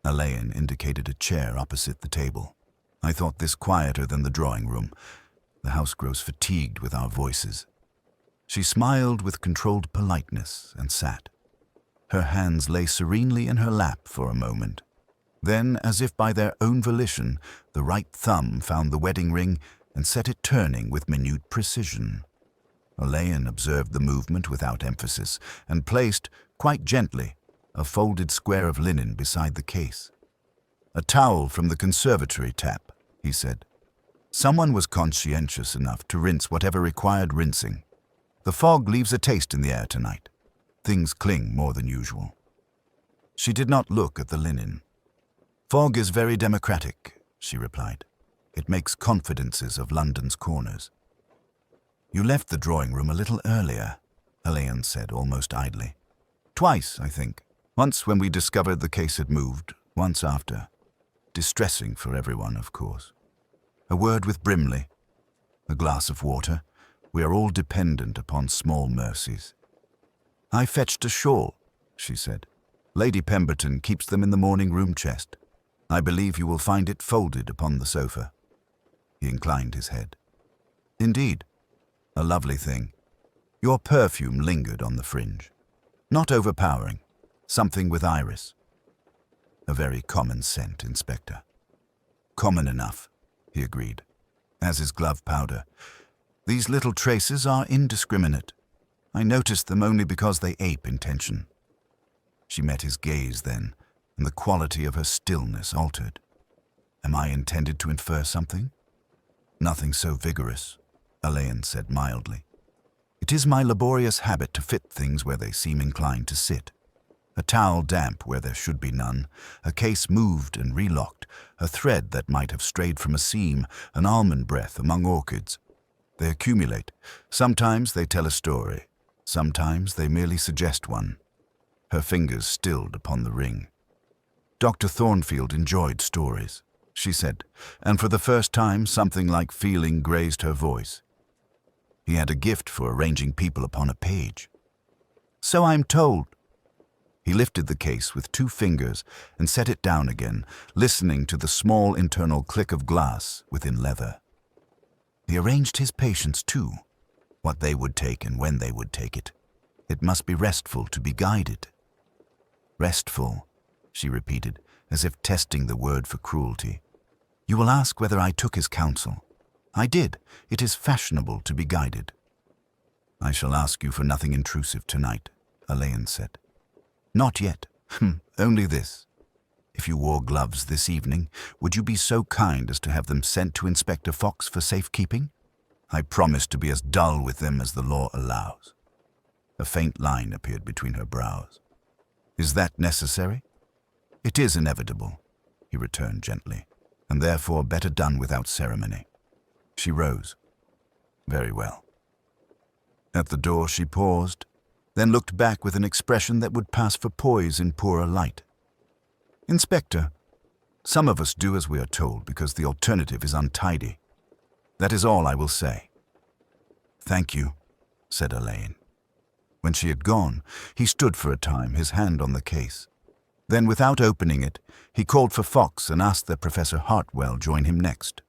S1: Alleyn indicated a chair opposite the table. I thought this quieter than the drawing room. The house grows fatigued with our voices." She smiled with controlled politeness and sat. Her hands lay serenely in her lap for a moment. Then, as if by their own volition, the right thumb found the wedding ring and set it turning with minute precision. Alleyn observed the movement without emphasis and placed, quite gently, a folded square of linen beside the case. "A towel from the conservatory tap," he said. "Someone was conscientious enough to rinse whatever required rinsing. The fog leaves a taste in the air tonight. Things cling more than usual." She did not look at the linen. "Fog is very democratic," she replied. "It makes confidences of London's corners." "You left the drawing room a little earlier," Alleyn said, almost idly. "Twice, I think. Once when we discovered the case had moved, once after. Distressing for everyone, of course. A word with Brimley. A glass of water. We are all dependent upon small mercies." "I fetched a shawl," she said. "Lady Pemberton keeps them in the morning room chest. I believe you will find it folded upon the sofa." He inclined his head. "Indeed. A lovely thing. Your perfume lingered on the fringe. Not overpowering. Something with iris. A very common scent, Inspector." "Common enough," he agreed, "as is glove powder. These little traces are indiscriminate. I noticed them only because they ape intention." She met his gaze then, and the quality of her stillness altered. "Am I intended to infer something?" "Nothing so vigorous," Alleyn said mildly. "It is my laborious habit to fit things where they seem inclined to sit. A towel damp where there should be none, a case moved and relocked, a thread that might have strayed from a seam, an almond breath among orchids. They accumulate. Sometimes they tell a story. Sometimes they merely suggest one." Her fingers stilled upon the ring. "Dr. Thornfield enjoyed stories," she said, and for the first time something like feeling grazed her voice. "He had a gift for arranging people upon a page." "So I'm told." He lifted the case with 2 fingers and set it down again, listening to the small internal click of glass within leather. "He arranged his patients too, what they would take and when they would take it. It must be restful to be guided." "Restful," she repeated, as if testing the word for cruelty. "You will ask whether I took his counsel. I did. It is fashionable to be guided." "I shall ask you for nothing intrusive tonight," Alleyn said. "Not yet. Only this. If you wore gloves this evening, would you be so kind as to have them sent to Inspector Fox for safekeeping? I promise to be as dull with them as the law allows." A faint line appeared between her brows. "Is that necessary?" "It is inevitable," he returned gently, "and therefore better done without ceremony." She rose. "Very well." At the door she paused, then looked back with an expression that would pass for poise in poorer light. "Inspector, some of us do as we are told because the alternative is untidy. That is all I will say." "Thank you," said Alleyn. When she had gone, he stood for a time, his hand on the case. Then, without opening it, he called for Fox and asked that Professor Hartwell join him next.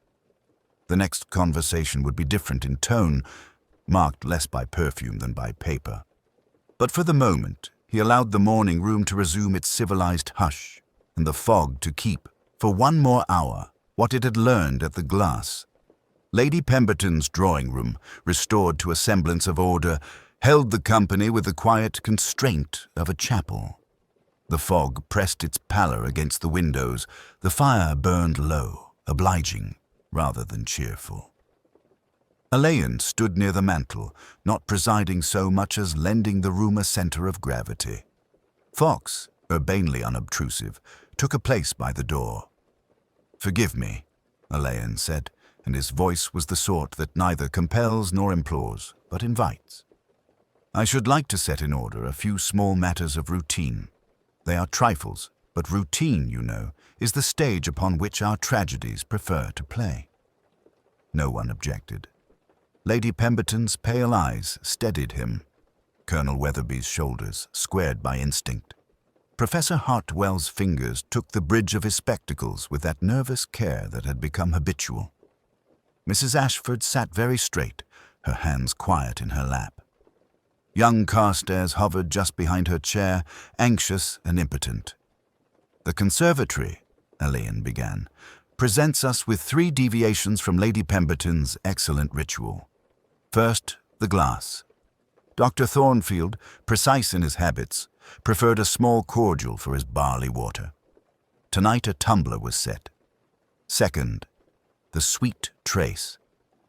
S1: The next conversation would be different in tone, marked less by perfume than by paper. But for the moment, he allowed the morning room to resume its civilized hush, and the fog to keep, for 1 more hour, what it had learned at the glass. Lady Pemberton's drawing room, restored to a semblance of order, held the company with the quiet constraint of a chapel. The fog pressed its pallor against the windows. The fire burned low, obliging rather than cheerful. Alleyn stood near the mantel, not presiding so much as lending the room a center of gravity. Fox, urbanely unobtrusive, took a place by the door. "Forgive me," Alleyn said, and his voice was the sort that neither compels nor implores, but invites. "I should like to set in order a few small matters of routine. They are trifles, but routine, you know, is the stage upon which our tragedies prefer to play." No one objected. Lady Pemberton's pale eyes steadied him. Colonel Weatherby's shoulders squared by instinct. Professor Hartwell's fingers took the bridge of his spectacles with that nervous care that had become habitual. Mrs. Ashford sat very straight, her hands quiet in her lap. Young Carstairs hovered just behind her chair, anxious and impotent. "The conservatory," Alleyn began, "presents us with 3 deviations from Lady Pemberton's excellent ritual. First, the glass. Dr. Thornfield, precise in his habits, preferred a small cordial for his barley water. Tonight a tumbler was set. Second, the sweet trace,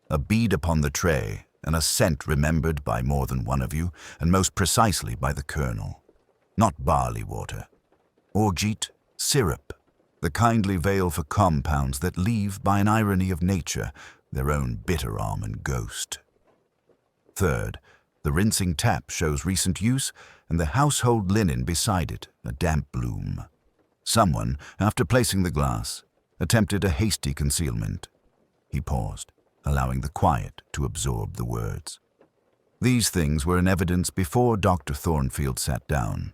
S1: a bead upon the tray, and a scent remembered by more than one of you, and most precisely by the Colonel. Not barley water. Orgeat, syrup, the kindly veil for compounds that leave, by an irony of nature, their own bitter almond ghost. Third, the rinsing tap shows recent use, and the household linen beside it, a damp bloom. Someone, after placing the glass, attempted a hasty concealment." He paused, allowing the quiet to absorb the words. These things were in evidence before Dr. Thornfield sat down.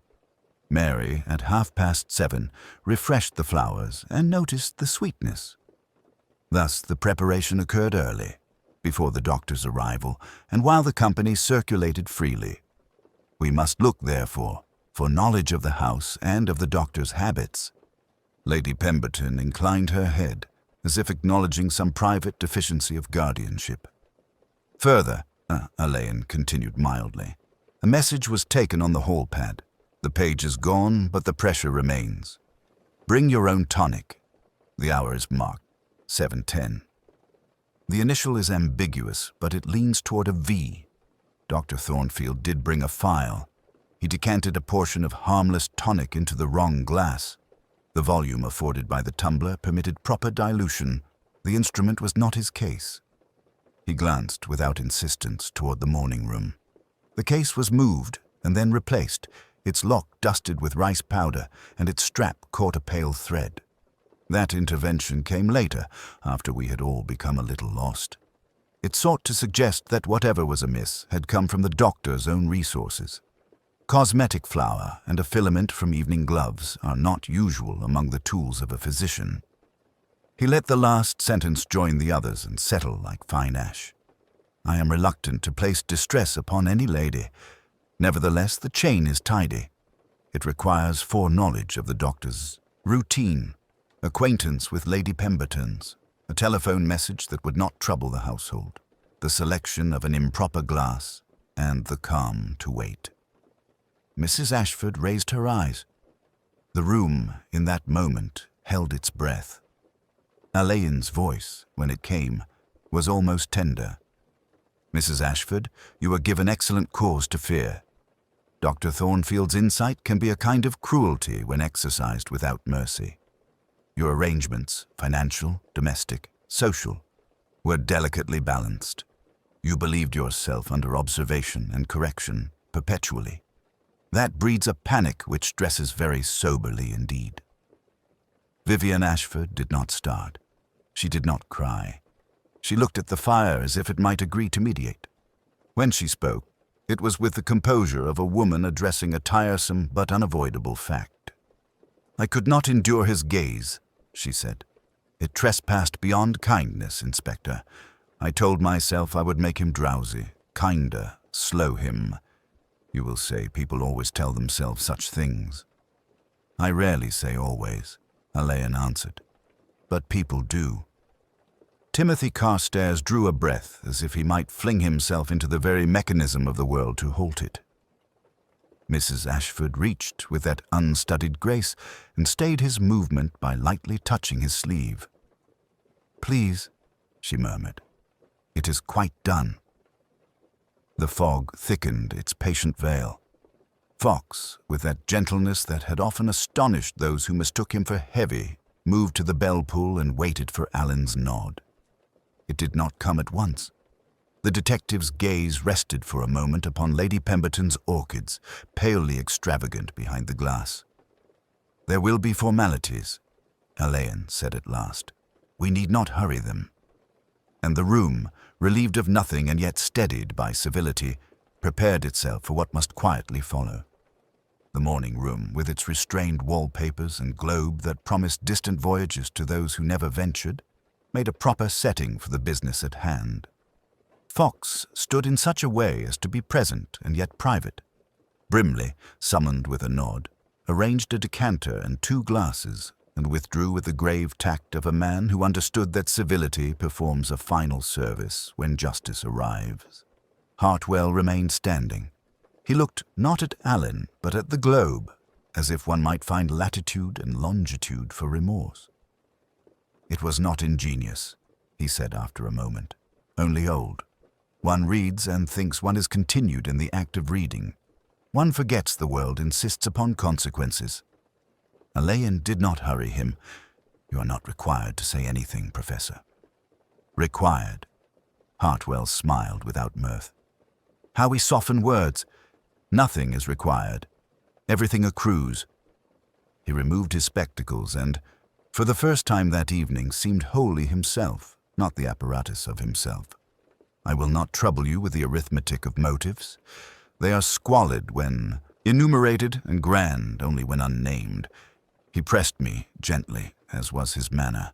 S1: Mary, at 7:30, refreshed the flowers and noticed the sweetness. Thus the preparation occurred early, before the doctor's arrival, and while the company circulated freely. We must look, therefore, for knowledge of the house and of the doctor's habits. Lady Pemberton inclined her head, as if acknowledging some private deficiency of guardianship. "Further," Alleyn continued mildly, "a message was taken on the hall pad. The page is gone, but the pressure remains. Bring your own tonic. The hour is marked 7:10. The initial is ambiguous, but it leans toward a V. Dr. Thornfield did bring a phial. He decanted a portion of harmless tonic into the wrong glass. The volume afforded by the tumbler permitted proper dilution. The instrument was not his case." He glanced without insistence toward the morning room. The case was moved and then replaced, its lock dusted with rice powder, and its strap caught a pale thread. That intervention came later, after we had all become a little lost. It sought to suggest that whatever was amiss had come from the doctor's own resources. Cosmetic flour and a filament from evening gloves are not usual among the tools of a physician. He let the last sentence join the others and settle like fine ash. "I am reluctant to place distress upon any lady. Nevertheless, the chain is tidy. It requires foreknowledge of the doctor's routine, acquaintance with Lady Pemberton's, a telephone message that would not trouble the household, the selection of an improper glass, and the calm to wait." Mrs. Ashford raised her eyes. The room, in that moment, held its breath. Alleyn's voice, when it came, was almost tender. "Mrs. Ashford, you are given excellent cause to fear. Dr. Thornfield's insight can be a kind of cruelty when exercised without mercy. Your arrangements, financial, domestic, social, were delicately balanced. You believed yourself under observation and correction perpetually. That breeds a panic which dresses very soberly indeed." Vivian Ashford did not start. She did not cry. She looked at the fire as if it might agree to mediate. When she spoke, it was with the composure of a woman addressing a tiresome but unavoidable fact. "I could not endure his gaze," she said. "It trespassed beyond kindness, Inspector. I told myself I would make him drowsy, kinder, slow him. You will say people always tell themselves such things." "I rarely say always," Alleyn answered. "But people do." Timothy Carstairs drew a breath as if he might fling himself into the very mechanism of the world to halt it. Mrs. Ashford reached with that unstudied grace and stayed his movement by lightly touching his sleeve. "Please," she murmured, "it is quite done." The fog thickened its patient veil. Fox, with that gentleness that had often astonished those who mistook him for heavy, moved to the bell-pull and waited for Allen's nod. It did not come at once. The detective's gaze rested for a moment upon Lady Pemberton's orchids, palely extravagant behind the glass. "There will be formalities," Alleyn said at last. "We need not hurry them." And the room, relieved of nothing and yet steadied by civility, prepared itself for what must quietly follow. The morning room, with its restrained wallpapers and globe that promised distant voyages to those who never ventured, made a proper setting for the business at hand. Fox stood in such a way as to be present and yet private. Brimley, summoned with a nod, arranged a decanter and 2 glasses, and withdrew with the grave tact of a man who understood that civility performs a final service when justice arrives. Hartwell remained standing. He looked not at Alleyn, but at the globe, as if one might find latitude and longitude for remorse. "It was not ingenious," he said after a moment, "only old. One reads and thinks one is continued in the act of reading. One forgets the world insists upon consequences." Alleyn did not hurry him. "You are not required to say anything, Professor." "Required?" Hartwell smiled without mirth. "How we soften words! Nothing is required. Everything accrues." He removed his spectacles and, for the first time that evening, seemed wholly himself, not the apparatus of himself. "I will not trouble you with the arithmetic of motives. They are squalid when enumerated and grand only when unnamed." He pressed me gently, as was his manner.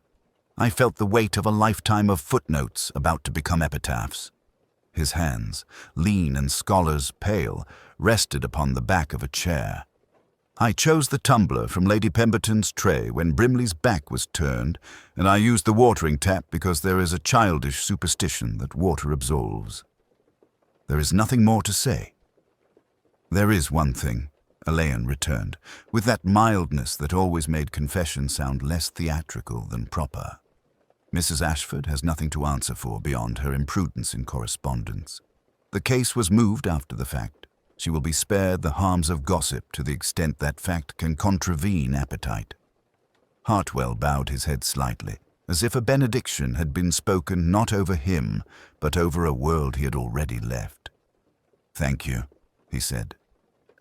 S1: I felt the weight of a lifetime of footnotes about to become epitaphs. His hands, lean and scholar's pale, rested upon the back of a chair. I chose the tumbler from Lady Pemberton's tray when Brimley's back was turned, and I used the watering tap because there is a childish superstition that water absolves. There is nothing more to say. "There is one thing," Alleyn returned, with that mildness that always made confession sound less theatrical than proper. "Mrs. Ashford has nothing to answer for beyond her imprudence in correspondence. The case was moved after the fact. She will be spared the harms of gossip to the extent that fact can contravene appetite." Hartwell bowed his head slightly, as if a benediction had been spoken not over him, but over a world he had already left. "Thank you," he said,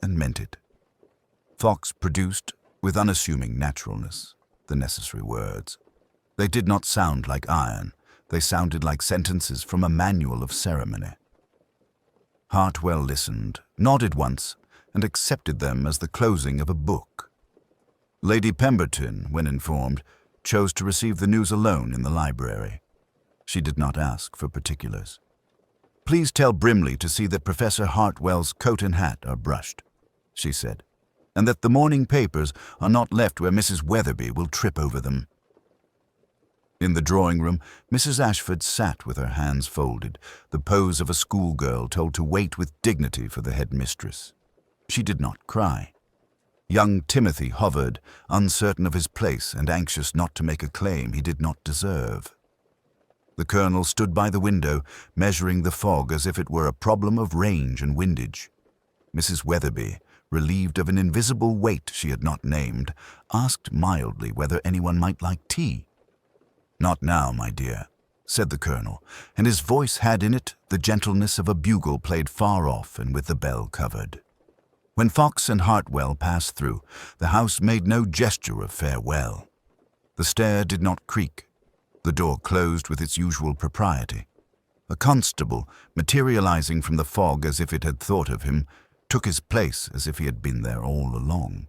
S1: and meant it. Fox produced, with unassuming naturalness, the necessary words. They did not sound like iron. They sounded like sentences from a manual of ceremony. Hartwell listened, nodded once, and accepted them as the closing of a book. Lady Pemberton, when informed, chose to receive the news alone in the library. She did not ask for particulars. "Please tell Brimley to see that Professor Hartwell's coat and hat are brushed," she said, "and that the morning papers are not left where Mrs. Weatherby will trip over them." In the drawing-room, Mrs. Ashford sat with her hands folded, the pose of a schoolgirl told to wait with dignity for the headmistress. She did not cry. Young Timothy hovered, uncertain of his place and anxious not to make a claim he did not deserve. The colonel stood by the window, measuring the fog as if it were a problem of range and windage. Mrs. Weatherby, relieved of an invisible weight she had not named, asked mildly whether anyone might like tea. "Not now, my dear," said the colonel, and his voice had in it the gentleness of a bugle played far off and with the bell covered. When Fox and Hartwell passed through, the house made no gesture of farewell. The stair did not creak. The door closed with its usual propriety. A constable, materializing from the fog as if it had thought of him, took his place as if he had been there all along.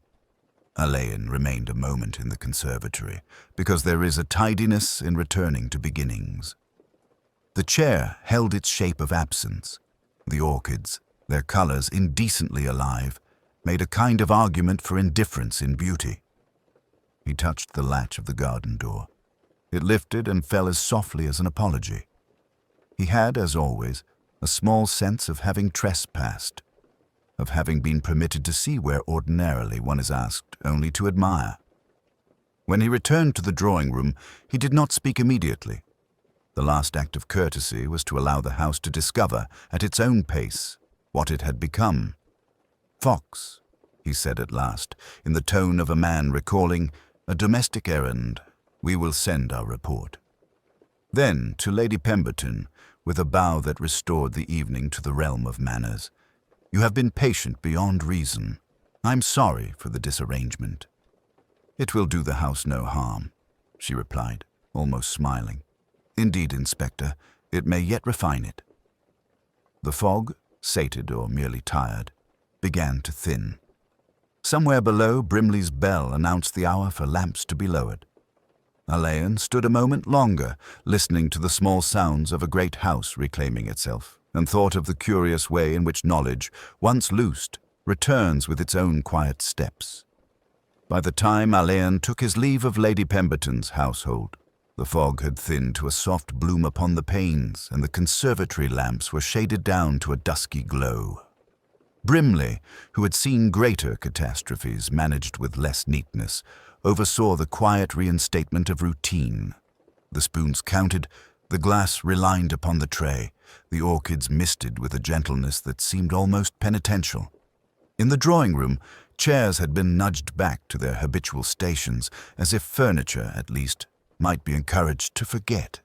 S1: Alleyn remained a moment in the conservatory, because there is a tidiness in returning to beginnings. The chair held its shape of absence. The orchids, their colors indecently alive, made a kind of argument for indifference in beauty. He touched the latch of the garden door. It lifted and fell as softly as an apology. He had, as always, a small sense of having trespassed, of having been permitted to see where ordinarily one is asked only to admire. When he returned to the drawing-room, he did not speak immediately. The last act of courtesy was to allow the house to discover, at its own pace, what it had become. "Fox," he said at last, in the tone of a man recalling a domestic errand, "we will send our report." Then, to Lady Pemberton, with a bow that restored the evening to the realm of manners, "You have been patient beyond reason. I'm sorry for the disarrangement." "It will do the house no harm," she replied, almost smiling. "Indeed, Inspector, it may yet refine it." The fog, sated or merely tired, began to thin. Somewhere below, Brimley's bell announced the hour for lamps to be lowered. Alleyn stood a moment longer, listening to the small sounds of a great house reclaiming itself, and thought of the curious way in which knowledge, once loosed, returns with its own quiet steps. By the time Alleyn took his leave of Lady Pemberton's household, the fog had thinned to a soft bloom upon the panes, and the conservatory lamps were shaded down to a dusky glow. Brimley, who had seen greater catastrophes managed with less neatness, oversaw the quiet reinstatement of routine. The spoons counted, the glass relined upon the tray, the orchids misted with a gentleness that seemed almost penitential. In the drawing-room, chairs had been nudged back to their habitual stations, as if furniture, at least, might be encouraged to forget.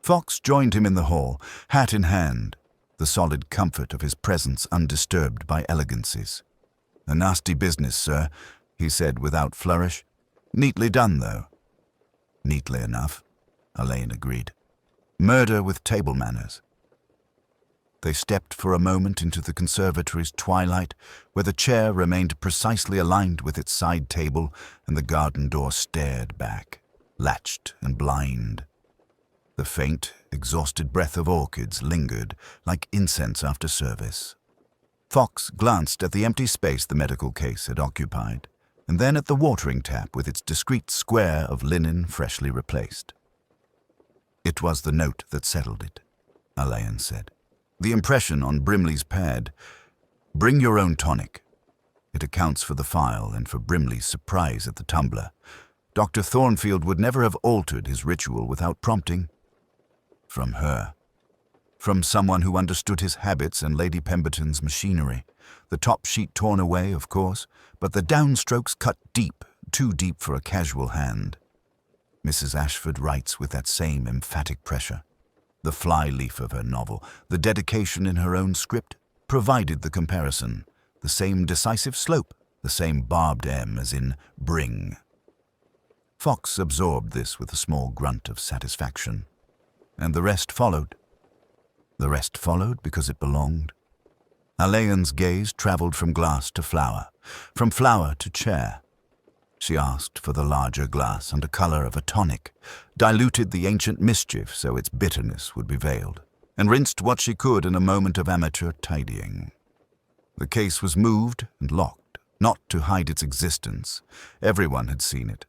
S1: Fox joined him in the hall, hat in hand, the solid comfort of his presence undisturbed by elegancies. "A nasty business, sir," he said without flourish. "Neatly done, though." "Neatly enough," Alleyn agreed. "Murder with table manners." They stepped for a moment into the conservatory's twilight, where the chair remained precisely aligned with its side table and the garden door stared back, latched and blind. The faint, exhausted breath of orchids lingered like incense after service. Fox glanced at the empty space the medical case had occupied, and then at the watering tap with its discreet square of linen freshly replaced. "It was the note that settled it," Alleyn said. "The impression on Brimley's pad. Bring your own tonic. It accounts for the file and for Brimley's surprise at the tumbler. Dr. Thornfield would never have altered his ritual without prompting. From her. From someone who understood his habits and Lady Pemberton's machinery. The top sheet torn away, of course, but the downstrokes cut deep, too deep for a casual hand. Mrs. Ashford writes with that same emphatic pressure. The fly-leaf of her novel, the dedication in her own script, provided the comparison, the same decisive slope, the same barbed M as in bring. Fox absorbed this with a small grunt of satisfaction. And the rest followed. The rest followed because it belonged. Alleyn's gaze traveled from glass to flower, from flower to chair. She asked for the larger glass under color of a tonic, diluted the ancient mischief so its bitterness would be veiled, and rinsed what she could in a moment of amateur tidying. The case was moved and locked, not to hide its existence. Everyone had seen it,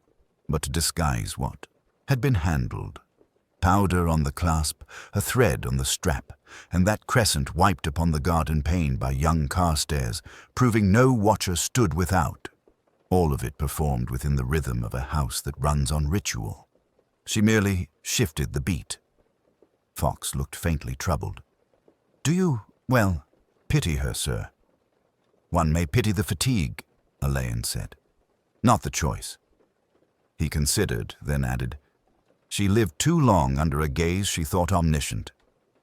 S1: but to disguise what had been handled. Powder on the clasp, a thread on the strap, and that crescent wiped upon the garden pane by young Carstairs, proving no watcher stood without. All of it performed within the rhythm of a house that runs on ritual. She merely shifted the beat. Fox looked faintly troubled. "Do you, pity her, sir?" "One may pity the fatigue," Alleyn said. "Not the choice." He considered, then added, "She lived too long under a gaze she thought omniscient.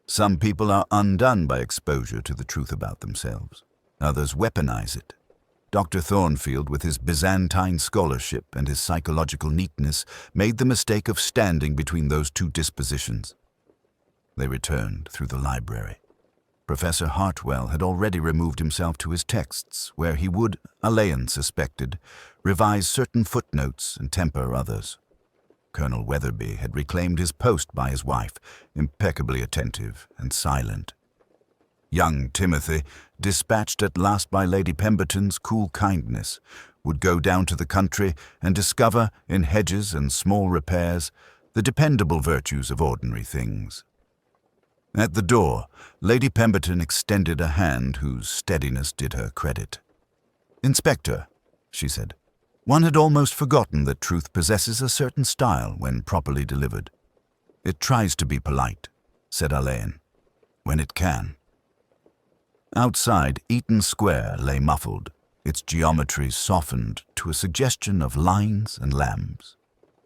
S1: Some people are undone by exposure to the truth about themselves. Others weaponize it. Dr. Thornfield, with his Byzantine scholarship and his psychological neatness, made the mistake of standing between those two dispositions." They returned through the library. Professor Hartwell had already removed himself to his texts, where he would, Alleyn suspected, revise certain footnotes and temper others. Colonel Weatherby had reclaimed his post by his wife, impeccably attentive and silent. Young Timothy, dispatched at last by Lady Pemberton's cool kindness, would go down to the country and discover, in hedges and small repairs, the dependable virtues of ordinary things. At the door, Lady Pemberton extended a hand whose steadiness did her credit. "Inspector," she said, "one had almost forgotten that truth possesses a certain style when properly delivered." "It tries to be polite," said Alleyn, "when it can." Outside, Eaton Square lay muffled, its geometry softened to a suggestion of lines and lambs.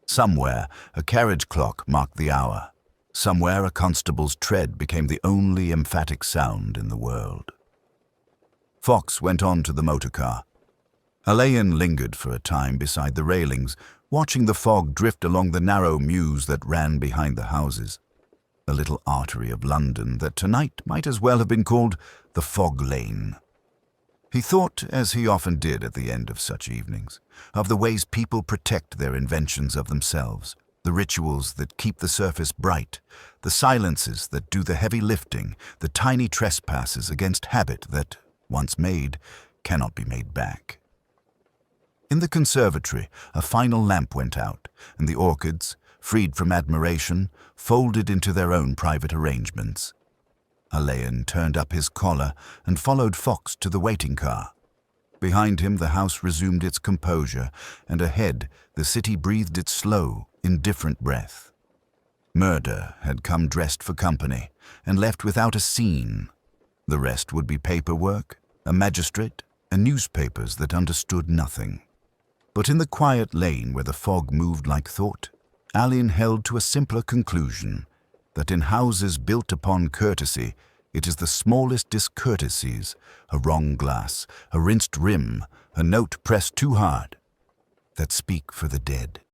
S1: Somewhere, a carriage clock marked the hour. Somewhere, a constable's tread became the only emphatic sound in the world. Fox went on to the motor car. Alleyn lingered for a time beside the railings, watching the fog drift along the narrow mews that ran behind the houses. A little artery of London that tonight might as well have been called the Fog Lane. He thought, as he often did at the end of such evenings, of the ways people protect their inventions of themselves, the rituals that keep the surface bright, the silences that do the heavy lifting, the tiny trespasses against habit that, once made, cannot be made back. In the conservatory, a final lamp went out, and the orchids, freed from admiration, folded into their own private arrangements. Alleyn turned up his collar and followed Fox to the waiting car. Behind him the house resumed its composure, and ahead the city breathed its slow, indifferent breath. Murder had come dressed for company, and left without a scene. The rest would be paperwork, a magistrate, and newspapers that understood nothing. But in the quiet lane where the fog moved like thought, Alleyn held to a simpler conclusion, that in houses built upon courtesy, it is the smallest discourtesies, a wrong glass, a rinsed rim, a note pressed too hard, that speak for the dead.